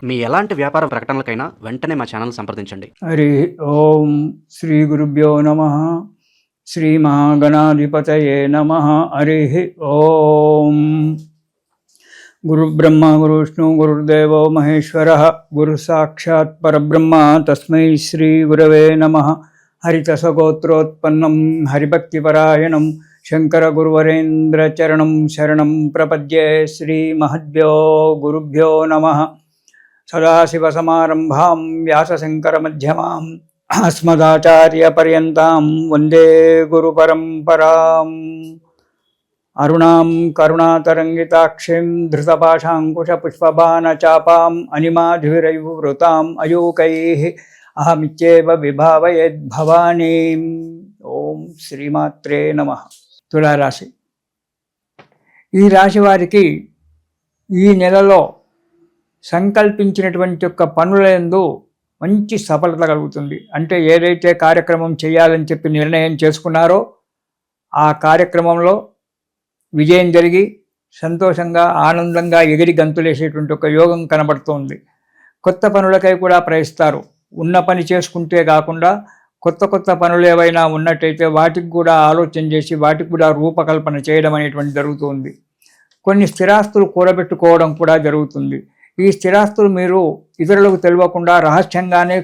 మీ ఎలాంటి వ్యాపార ప్రకటనలకైనా వెంటనే మా ఛానల్ సంప్రదించండి. హరి ఓం శ్రీ గురుభ్యో నమః. శ్రీ మహాగణాధిపతయే నమః. హరి ఓం. గురుబ్రహ్మ గురువిష్ణు గురుర్దేవో మహేశ్వరః. గురు సాక్షాత్ పరబ్రహ్మ తస్మై శ్రీ గురవే నమః. హరితసగోత్రోత్పన్నం హరిభక్తిపరాయణం శంకర గురువరేంద్ర చరణం శరణం ప్రపద్యే. శ్రీ మహద్భ్యో గురుభ్యో నమః. సదాశివసమారంభాం వ్యాసశంకరమధ్యమాం అస్మదాచార్యపర్యంతాం వందే గురుపరంపరాం. అరుణాం కరుణాతరంగితాక్షిం ధృతపాశాంకుశపుష్పబాణచాపాం అనిమాధివిరైవృతాం అయూకైః అహమిత్యేవ విభావయేద్భవానీం. ఓం శ్రీమాత్రే నమః. తులారాశి. ఈ రాశి వారికి ఈ నెలలో సంకల్పించినటువంటి యొక్క పనులందు మంచి సఫలత కలుగుతుంది. అంటే ఏదైతే కార్యక్రమం చేయాలని చెప్పి నిర్ణయం చేసుకున్నారో ఆ కార్యక్రమంలో విజయం జరిగి సంతోషంగా ఆనందంగా ఎగిరి గంతులేసేటువంటి ఒక యోగం కనబడుతోంది. కొత్త పనులకై కూడా ప్రయత్నిస్తారు. ఉన్న పని చేసుకుంటే కాకుండా కొత్త కొత్త పనులు ఏవైనా ఉన్నట్టయితే వాటికి కూడా ఆలోచన చేసి వాటికి కూడా రూపకల్పన చేయడం అనేటువంటి జరుగుతుంది. కొన్ని స్థిరాస్తులు కూడబెట్టుకోవడం కూడా జరుగుతుంది. ఈ స్థిరాస్తులు మీరు ఇతరులకు తెలియకుండా రహస్యంగానే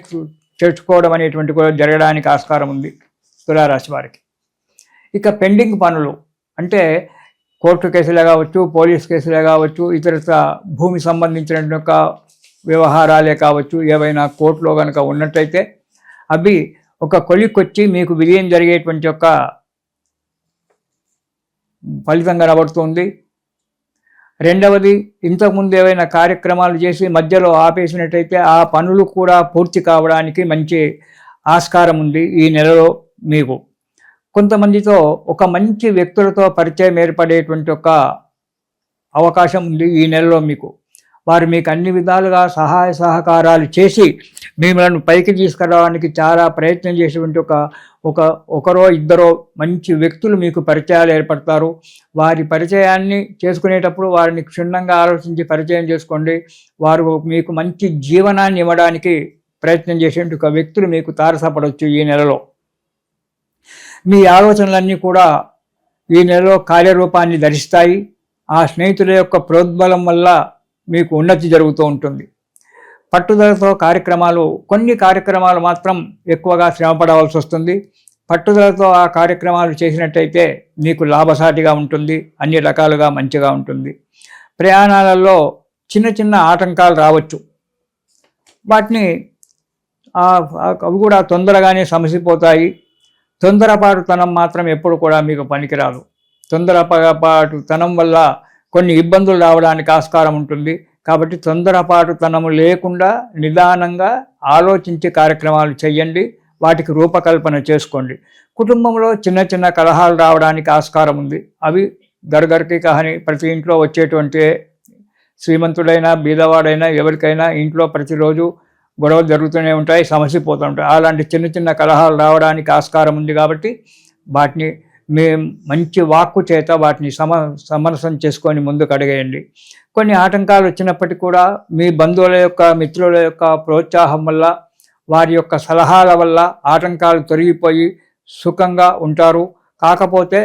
చేర్చుకోవడం అనేటువంటి కూడా జరగడానికి ఆస్కారం ఉంది తులారాశి వారికి. ఇక పెండింగ్ పనులు అంటే కోర్టు కేసులే కావచ్చు, పోలీస్ కేసులే కావచ్చు, ఇతర భూమి సంబంధించిన యొక్క వ్యవహారాలే కావచ్చు, ఏవైనా కోర్టులో కనుక ఉన్నట్టయితే అవి ఒక కొలిక్కొచ్చి మీకు విజయం జరిగేటువంటి యొక్క ఫలితం కనబడుతుంది. రెండవది, ఇంతకుముందు ఏవైనా కార్యక్రమాలు చేసి మధ్యలో ఆపేసినట్టయితే ఆ పనులు కూడా పూర్తి కావడానికి మంచి ఆస్కారం ఉంది ఈ నెలలో. మీకు కొంతమందితో ఒక మంచి వ్యక్తులతో పరిచయం ఏర్పడేటువంటి ఒక అవకాశం ఉంది ఈ నెలలో మీకు. వారు మీకు అన్ని విధాలుగా సహాయ సహకారాలు చేసి మిమ్మల్ని పైకి తీసుకురావడానికి చాలా ప్రయత్నం చేసేటువంటి ఒకరో ఇద్దరో మంచి వ్యక్తులు మీకు పరిచయాలు ఏర్పడతారు. వారి పరిచయాన్ని చేసుకునేటప్పుడు వారిని క్షుణ్ణంగా ఆలోచించి పరిచయం చేసుకోండి. వారు మీకు మంచి జీవనాన్ని ఇవ్వడానికి ప్రయత్నం చేసేటువంటి ఒక వ్యక్తులు మీకు తారసపడవచ్చు ఈ నెలలో. మీ ఆలోచనలన్నీ కూడా ఈ నెలలో కార్యరూపాన్ని ధరిస్తాయి. ఆ స్నేహితుల యొక్క ప్రోద్బలం వల్ల మీకు ఉన్నతి జరుగుతూ ఉంటుంది. పట్టుదలతో కొన్ని కార్యక్రమాలు మాత్రం ఎక్కువగా శ్రమపడవలసి వస్తుంది. పట్టుదలతో ఆ కార్యక్రమాలు చేసినట్టయితే మీకు లాభసాటిగా ఉంటుంది, అన్ని రకాలుగా మంచిగా ఉంటుంది. ప్రయాణాలలో చిన్న చిన్న ఆటంకాలు రావచ్చు. వాటిని అవి కూడా తొందరగానే సమసిపోతాయి. తొందరపాటుతనం మాత్రం ఎప్పుడు కూడా మీకు పనికిరాదు. తొందరపాటుతనం వల్ల కొన్ని ఇబ్బందులు రావడానికి ఆస్కారం ఉంటుంది. కాబట్టి తొందరపాటుతనము లేకుండా నిదానంగా ఆలోచించి కార్యక్రమాలు చేయండి. వాటికి రూపకల్పన చేసుకోండి. కుటుంబంలో చిన్న చిన్న కలహాలు రావడానికి ఆస్కారం ఉంది. అవి గరగరికి కహాని ప్రతి ఇంట్లో వచ్చేటువంటి, శ్రీమంతుడైనా బీదవాడైనా ఎవరికైనా ఇంట్లో ప్రతిరోజు గొడవలు జరుగుతూనే ఉంటాయి, సమసిపోతూ ఉంటాయి. అలాంటి చిన్న చిన్న కలహాలు రావడానికి ఆస్కారం ఉంది. కాబట్టి వాటిని మంచి వాక్కు చేత వాటిని సమరసం చేసుకొని ముందుకు అడిగేయండి. కొన్ని ఆటంకాలు వచ్చినప్పటికీ కూడా మీ బంధువుల యొక్క మిత్రుల యొక్క ప్రోత్సాహం వల్ల, వారి యొక్క సలహాల వల్ల ఆటంకాలు తొలగిపోయి సుఖంగా ఉంటారు. కాకపోతే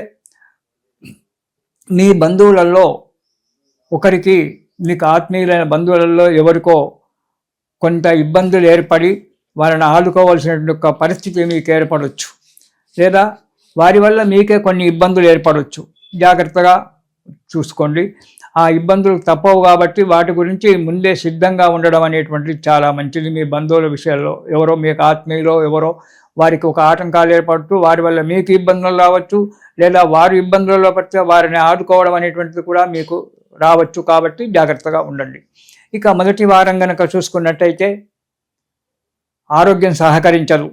మీ బంధువులలో ఒకరికి, మీకు ఆత్మీయులైన బంధువులలో ఎవరికో కొంత ఇబ్బందులు ఏర్పడి వారిని ఆదుకోవాల్సినటువంటి ఒక పరిస్థితి మీకు ఏర్పడవచ్చు. లేదా వారి వల్ల మీకే కొన్ని ఇబ్బందులు ఏర్పడవచ్చు. జాగ్రత్తగా చూసుకోండి. ఆ ఇబ్బందులు తప్పవు కాబట్టి వాటి గురించి ముందే సిద్ధంగా ఉండడం అనేటువంటిది చాలా మంచిది. మీ బంధువుల విషయాల్లో ఎవరో మీకు ఆత్మీయులో ఎవరో వారికి ఒక ఆటంకాలు ఏర్పడుతూ వారి వల్ల మీకు ఇబ్బందులు రావచ్చు. లేదా వారు ఇబ్బందులలో పడితే వారిని ఆదుకోవడం అనేటువంటిది కూడా మీకు రావచ్చు. కాబట్టి జాగ్రత్తగా ఉండండి. ఇక మొదటి వారం కనుక చూసుకున్నట్టయితే ఆరోగ్యం సహకరించదు.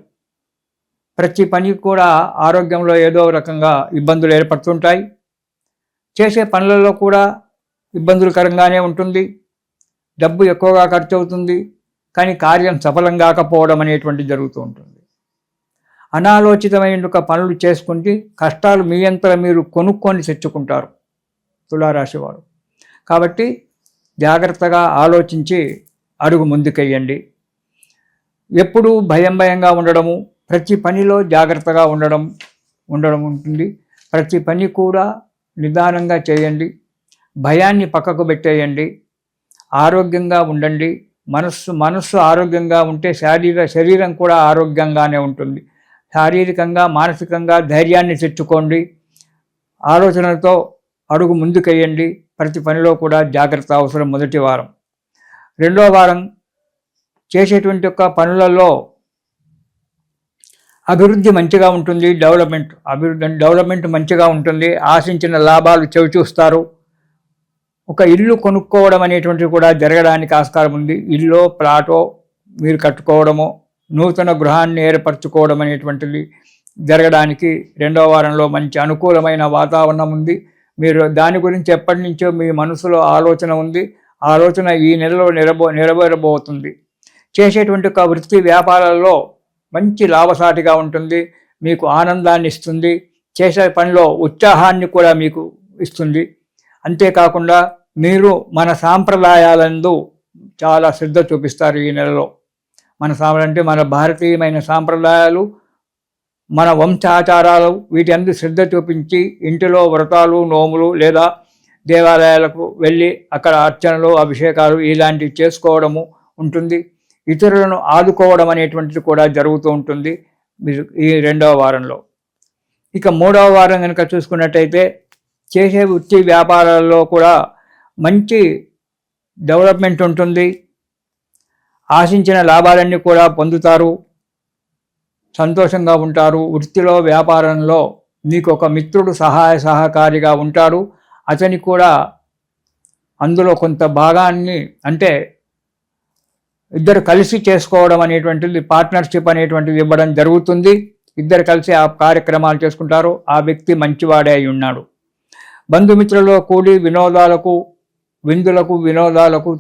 ప్రతి పనికి కూడా ఆరోగ్యంలో ఏదో రకంగా ఇబ్బందులు ఏర్పడుతుంటాయి. చేసే పనులలో కూడా ఇబ్బందులకరంగానే ఉంటుంది. డబ్బు ఎక్కువగా ఖర్చు అవుతుంది. కానీ కార్యం సఫలం కాకపోవడం అనేటువంటిది జరుగుతూ ఉంటుంది. అనాలోచితమైన పనులు చేసుకుంటే కష్టాలు మీ అంతట మీరు కొనుక్కొని తెచ్చుకుంటారు తులారాశి వారు. కాబట్టి జాగ్రత్తగా ఆలోచించి అడుగు ముందుకెయ్యండి. ఎప్పుడూ భయంగా ఉండడము, ప్రతి పనిలో జాగ్రత్తగా ఉండడం ఉంటుంది. ప్రతి పని కూడా నిదానంగా చేయండి. భయాన్ని పక్కకు పెట్టేయండి. ఆరోగ్యంగా ఉండండి. మనస్సు ఆరోగ్యంగా ఉంటే శరీరం కూడా ఆరోగ్యంగానే ఉంటుంది. శారీరకంగా మానసికంగా ధైర్యాన్ని తెచ్చుకోండి. ఆలోచనలతో అడుగు ముందుకెయ్యండి. ప్రతి పనిలో కూడా జాగ్రత్త అవసరం. మొదటి వారం. రెండో వారం చేసేటువంటి యొక్క పనులలో అభివృద్ధి మంచిగా ఉంటుంది. డెవలప్మెంట్ మంచిగా ఉంటుంది. ఆశించిన లాభాలు చవిచూస్తారు. ఒక ఇల్లు కొనుక్కోవడం అనేటువంటిది కూడా జరగడానికి ఆస్కారం ఉంది. ఇల్లు ప్లాటో మీరు కట్టుకోవడమో, నూతన గృహాన్ని ఏర్పరచుకోవడం అనేటువంటిది జరగడానికి రెండవ వారంలో మంచి అనుకూలమైన వాతావరణం ఉంది. మీరు దాని గురించి ఎప్పటి నుంచో మీ మనసులో ఆలోచన ఉంది. ఆలోచన ఈ నెలలో నెరవేరబోతుంది. చేసేటువంటి ఒక వృత్తి వ్యాపారాల్లో మంచి లాభసాటిగా ఉంటుంది. మీకు ఆనందాన్ని ఇస్తుంది. చేసే పనిలో ఉత్సాహాన్ని కూడా మీకు ఇస్తుంది. అంతేకాకుండా మీరు మన సాంప్రదాయాలందు చాలా శ్రద్ధ చూపిస్తారు ఈ నెలలో. మన భారతీయమైన సాంప్రదాయాలు, మన వంశాచారాలు, వీటి అందు శ్రద్ధ చూపించి ఇంటిలో వ్రతాలు, నోములు లేదా దేవాలయాలకు వెళ్ళి అక్కడ అర్చనలు, అభిషేకాలు ఇలాంటివి చేసుకోవడము ఉంటుంది. ఇతరులను ఆదుకోవడం అనేటువంటిది కూడా జరుగుతూ ఉంటుంది ఈ రెండవ వారంలో. ఇక మూడవ వారం కనుక చూసుకున్నట్టయితే చేసే వృత్తి వ్యాపారాల్లో కూడా మంచి డెవలప్మెంట్ ఉంటుంది. ఆశించిన లాభాలన్నీ కూడా పొందుతారు. సంతోషంగా ఉంటారు. వృత్తిలో వ్యాపారంలో మీకు ఒక మిత్రుడు సహకారిగా ఉంటాడు. అతని కూడా అందులో కొంత భాగాన్ని, అంటే ఇద్దరు కలిసి చేసుకోవడం అనేటువంటిది, పార్ట్నర్షిప్ అనేటువంటిది ఇవ్వడం జరుగుతుంది. ఇద్దరు కలిసి ఆ కార్యక్రమాలు చేసుకుంటారు. ఆ వ్యక్తి మంచివాడే అయి ఉన్నాడు. బంధుమిత్రులలో కూడి వినోదాలకు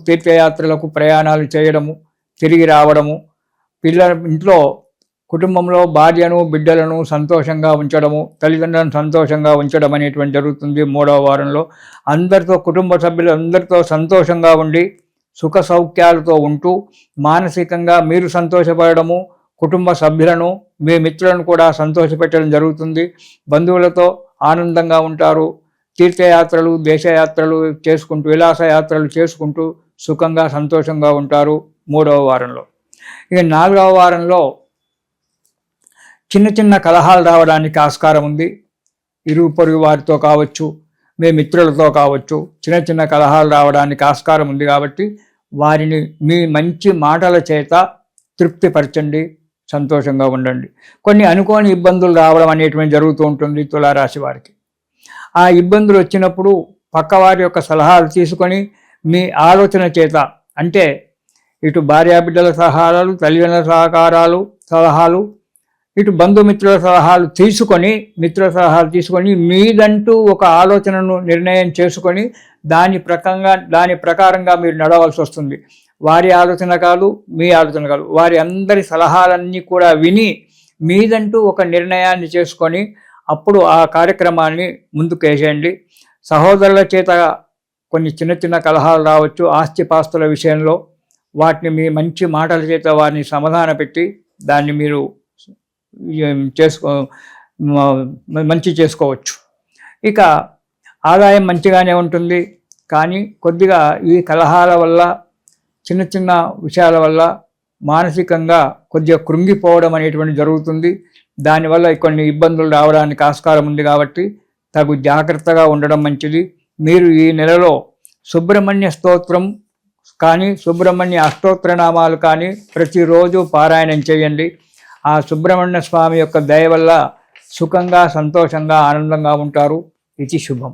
తీర్థయాత్రలకు ప్రయాణాలు చేయడము, తిరిగి రావడము, ఇంట్లో కుటుంబంలో భార్యను బిడ్డలను సంతోషంగా ఉంచడము, తల్లిదండ్రులను సంతోషంగా ఉంచడం అనేటువంటి జరుగుతుంది మూడవ వారంలో. కుటుంబ సభ్యులు అందరితో సంతోషంగా ఉండి సుఖ సౌఖ్యాలతో ఉంటూ మానసికంగా మీరు సంతోషపడము, కుటుంబ సభ్యులను మీ మిత్రులను కూడా సంతోషపెట్టడం జరుగుతుంది. బంధువులతో ఆనందంగా ఉంటారు. తీర్థయాత్రలు, దేశయాత్రలు చేసుకుంటూ, విలాసయాత్రలు చేసుకుంటూ సుఖంగా సంతోషంగా ఉంటారు మూడవ వారంలో. ఇక నాలుగవ వారంలో చిన్న కలహాలు రావడానికి ఆస్కారం ఉంది. ఇరుగు పొరుగు వారితో కావచ్చు, మీ మిత్రులతో కావచ్చు, చిన్న కలహాలు రావడానికి ఆస్కారం ఉంది. కాబట్టి వారిని మీ మంచి మాటల చేత తృప్తిపరచండి, సంతోషంగా ఉండండి. కొన్ని అనుకోని ఇబ్బందులు రావడం అనేటువంటి జరుగుతూ ఉంటుంది తులారాశి వారికి. ఆ ఇబ్బందులు వచ్చినప్పుడు పక్కవారి యొక్క సలహాలు తీసుకొని మీ ఆలోచన చేత, అంటే ఇటు భార్యాబిడ్డల సలహాలు, తల్లిదండ్రుల సలహాలు, ఇటు బంధుమిత్రుల సలహాలు తీసుకొని మీదంటూ ఒక ఆలోచనను నిర్ణయం చేసుకొని దాని ప్రకారంగా మీరు నడవలసి వస్తుంది. వారి ఆలోచన కాదు, మీ ఆలోచన కాదు, వారి అందరి సలహాలన్నీ కూడా విని మీదంటూ ఒక నిర్ణయాన్ని చేసుకొని అప్పుడు ఆ కార్యక్రమాన్ని ముందుకు వేసేయండి. సహోదరుల చేత కొన్ని చిన్న కలహాలు రావచ్చు ఆస్తిపాస్తుల విషయంలో. వాటిని మీ మంచి మాటల చేత వారిని సమాధాన పెట్టి దాన్ని మీరు మంచి చేసుకోవచ్చు. ఇక ఆదాయం మంచిగానే ఉంటుంది. కానీ కొద్దిగా ఈ కలహాల వల్ల, చిన్న విషయాల వల్ల మానసికంగా కొద్దిగా కృంగిపోవడం అనేటువంటి జరుగుతుంది. దానివల్ల కొన్ని ఇబ్బందులు రావడానికి ఆస్కారం ఉంది. కాబట్టి తగు జాగ్రత్తగా ఉండడం మంచిది. మీరు ఈ నెలలో సుబ్రహ్మణ్య స్తోత్రం కానీ, సుబ్రహ్మణ్య అష్టోత్తర నామాలు కానీ ప్రతిరోజు పారాయణం చేయండి. ఆ సుబ్రహ్మణ్య స్వామి యొక్క దయ వల్ల సుఖంగా, సంతోషంగా, ఆనందంగా ఉంటారు. ఇది శుభం.